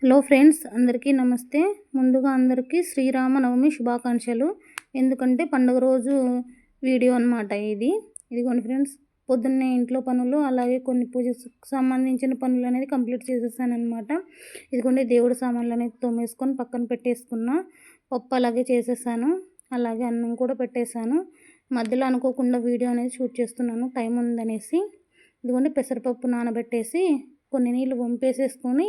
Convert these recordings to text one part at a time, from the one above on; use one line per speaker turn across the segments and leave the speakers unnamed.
Hello friends, అందరికీ నమస్తే. ముందుగా అందరికీ శ్రీరామనవమి శుభాకాంక్షలు. ఎందుకంటే పండుగ రోజు వీడియో అనమాట ఇదిగోండి ఫ్రెండ్స్. పొద్దున్నే ఇంట్లో పనులు, అలాగే కొన్ని పూజకు సంబంధించిన పనులు అనేది కంప్లీట్ చేసేసానమాట. ఇదిగోండి దేవుడి సామాన్లు అనేది తోమేసుకొని పక్కన పెట్టేసుకున్న. పప్పు అలాగే చేసేసాను, అలాగే అన్నం కూడా పెట్టేశాను. మధ్యలో అనుకోకుండా వీడియో అనేది షూట్ చేస్తున్నాను, టైం ఉందనేసి. ఇదిగోండి పెసరపప్పు నానబెట్టేసి కొన్ని నీళ్ళు వంపేసేసుకొని,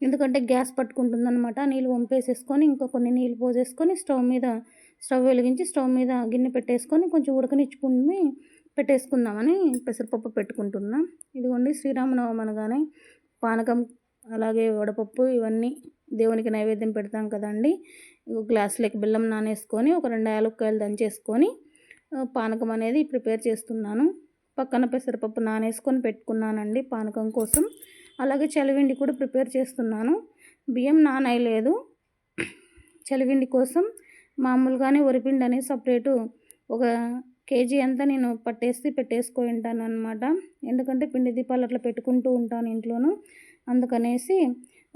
ఎందుకంటే గ్యాస్ పట్టుకుంటుందన్నమాట. నీళ్ళు వంపేసేసుకొని ఇంకా కొన్ని నీళ్ళు పోసేసుకొని స్టవ్ వెలిగించి స్టవ్ మీద గిన్నె పెట్టేసుకొని కొంచెం ఉడకనిచ్చుకుని పెట్టేసుకుందామని పెసరపప్పు పెట్టుకుంటున్నా. ఇదిగోండి శ్రీరామనవమి అనగానే పానకం, అలాగే వడపప్పు ఇవన్నీ దేవునికి నైవేద్యం పెడతాం కదండి. గ్లాసులకి బెల్లం నానేసుకొని ఒక 2 యాలక్కాయలు దంచేసుకొని పానకం అనేది ప్రిపేర్ చేస్తున్నాను. పక్కన పెసరపప్పు నానేసుకొని పెట్టుకున్నానండి పానకం కోసం. అలాగే చలివిండి కూడా ప్రిపేర్ చేస్తున్నాను. బియ్యం నానేయలేదు. చలివిండి కోసం మామూలుగానే వరిపిండి అనేది సపరేటు 1 కేజీ అంతా నేను పెట్టేసుకొని ఉంటాను అనమాట. ఎందుకంటే పిండి దీపాలు అట్లా పెట్టుకుంటూ ఉంటాను ఇంట్లోనూ. అందుకనేసి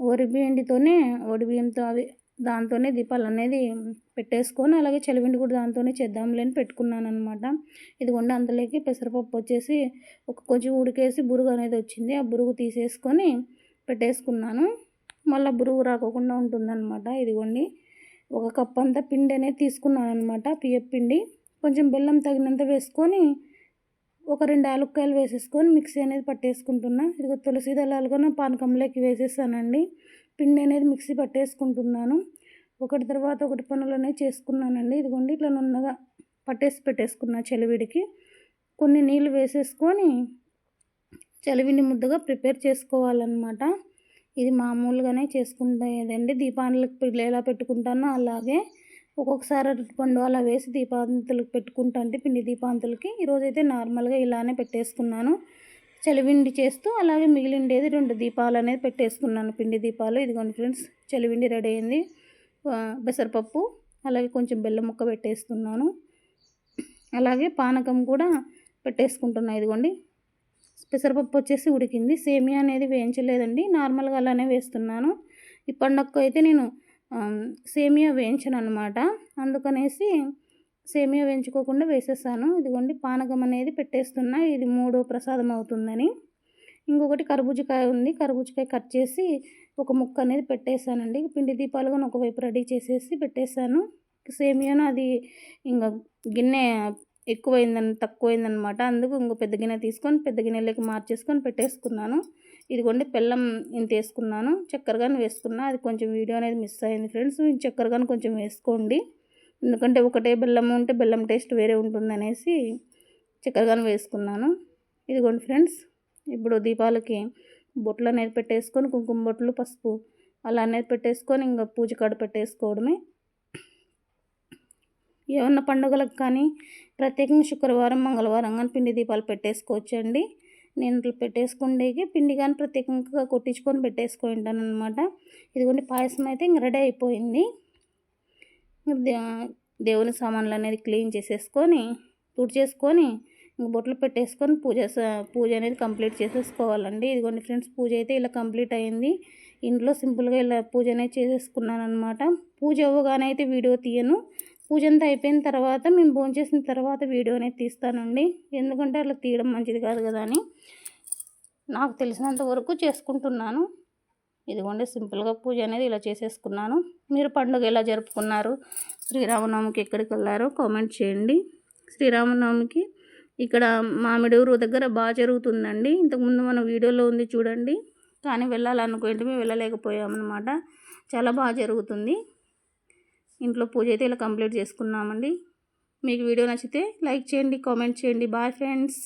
వడి బియ్యంతో దాంతోనే దీపాలు అనేది పెట్టేసుకొని, అలాగే చలివిండి కూడా దాంతోనే చేద్దాంలే అని పెట్టుకున్నాను అనమాట. ఇదిగోండి అంతలోకి పెసరపప్పు వచ్చేసి కొంచెం ఉడికేసి బురుగు అనేది వచ్చింది. ఆ బురుగు తీసేసుకొని పెట్టేసుకున్నాను. మళ్ళీ బురుగు రాకోకుండా ఉంటుందన్నమాట. ఇదిగోండి 1 కప్ అంతా పిండి అనేది తీసుకున్నాను అనమాట, బియ్యపు పిండి. కొంచెం బెల్లం తగినంత వేసుకొని 2 యాలక్కాయలు వేసేసుకొని మిక్సీ అనేది పట్టేసుకుంటున్నా. ఇదిగో తులసి దళాలుగా పానకంలోకి వేసేసానండి. పిండి అనేది మిక్సీ పట్టేసుకుంటున్నాను. ఒకటి తర్వాత ఒకటి పనులు అనేవి చేసుకున్నానండి. ఇదిగోండి ఇట్లా నున్నగా పెట్టేసుకున్నా. చలివిడికి కొన్ని నీళ్ళు వేసేసుకొని చలివిడి ముద్దగా ప్రిపేర్ చేసుకోవాలన్నమాట. ఇది మామూలుగానే చేసుకుంటేదండి. దీపావళికి ఎలా పెట్టుకుంటానో అలాగే ఒక్కొక్కసారి అరటిపండు అలా వేసి దీపాంతులకు పెట్టుకుంటా, అంటే పిండి దీపాంతులకి. ఈరోజైతే నార్మల్గా ఇలానే పెట్టేసుకున్నాను. చలివిండి చేస్తూ అలాగే మిగిలిండేది 2 దీపాలు అనేది పెట్టేసుకున్నాను, పిండి దీపాలు. ఇదిగోండి ఫ్రెండ్స్, చలివిండి రెడీ అయింది. పెసరపప్పు అలాగే కొంచెం బెల్లం ముక్క పెట్టేస్తున్నాను. అలాగే పానకం కూడా పెట్టేసుకుంటున్నాను. ఇదిగోండి పెసరపప్పు వచ్చేసి ఉడికింది. సేమియా అనేది వేయించలేదండి, నార్మల్గా అలానే వేస్తున్నాను. ఈ పండగకు అయితే నేను సేమియా వేయించను అనమాట, అందుకనేసి సేమియా వేయించుకోకుండా వేసేసాను. ఇదిగోండి పానకం అనేది పెట్టేస్తున్నా, ఇది 3వ ప్రసాదం అవుతుందని. ఇంకొకటి కర్బూజకాయ ఉంది, కర్బూజకాయ కట్ చేసి ఒక ముక్క అనేది పెట్టేశానండి. పిండి దీపాలుగా ఒకవైపు రెడీ చేసేసి పెట్టేశాను. సేమియాను అది ఇంకా గిన్నె తక్కువైందనమాట. అందుకు ఇంకో పెద్ద గిన్నె తీసుకొని పెద్ద గిన్నెలోకి మార్చేసుకొని పెట్టేసుకున్నాను. ఇదిగోండి బెల్లం ఇంత వేసుకున్నాను, చక్కెర కానీ వేసుకున్నా. అది కొంచెం వీడియో అనేది మిస్ అయింది ఫ్రెండ్స్. చక్కెర కానీ కొంచెం వేసుకోండి, ఎందుకంటే ఒకటే బెల్లం ఉంటే బెల్లం టేస్ట్ వేరే ఉంటుందనేసి చక్కెర కానీ వేసుకున్నాను. ఇదిగోండి ఫ్రెండ్స్, ఇప్పుడు దీపాలకి బొట్లు అనేది పెట్టేసుకొని కుంకుమ బొట్లు, పసుపు అలా అనేది పెట్టేసుకొని ఇంకా పూజ కాడ పెట్టేసుకోవడమే. ఏమన్నా పండుగలకు కానీ ప్రత్యేకంగా శుక్రవారం, మంగళవారం కానీ పిండి దీపాలు పెట్టేసుకోవచ్చండి. నేను ఇట్లా పెట్టేసుకుండేకి పిండి కానీ ప్రత్యేకంగా కొట్టించుకొని పెట్టేసుకుంటాను అనమాట. ఇదిగోండి పాయసం అయితే ఇంక రెడీ అయిపోయింది. దేవుని సామాన్లు అనేది క్లీన్ చేసేసుకొని తుడిచేసుకొని ఇంక బొట్లు పెట్టేసుకొని పూజ అనేది కంప్లీట్ చేసేసుకోవాలండి. ఇదిగోండి ఫ్రెండ్స్, పూజ అయితే ఇలా కంప్లీట్ అయింది. ఇంట్లో సింపుల్గా ఇలా పూజ అనేది చేసేసుకున్నాను అనమాట. పూజ అవ్వగానే అయితే వీడియో తీయను. పూజ అంతా అయిపోయిన తర్వాత, మేము భోంచేసిన తర్వాత వీడియో అనేది తీస్తానండి. ఎందుకంటే అట్లా తీయడం మంచిది కాదు కదా అని నాకు తెలిసినంత వరకు చేసుకుంటున్నాను. ఇదిగోండి సింపుల్గా పూజ అనేది ఇలా చేసేసుకున్నాను. మీరు పండుగ ఎలా జరుపుకున్నారు? శ్రీరామనవమికి ఎక్కడికి వెళ్ళారో కామెంట్ చేయండి. శ్రీరామనవమికి ఇక్కడ మామిడూరు దగ్గర బాగా జరుగుతుందండి. ఇంతకుముందు మన వీడియోలో ఉంది చూడండి, కానీ వెళ్ళాలనుకుంటే మేము వెళ్ళలేకపోయామన్నమాట. చాలా బాగా జరుగుతుంది. ఇంట్లో పూజ అయితే ఇలా కంప్లీట్ చేసుకున్నామండి. మీకు వీడియో నచ్చితే లైక్ చేయండి, కామెంట్ చేయండి. Bye friends.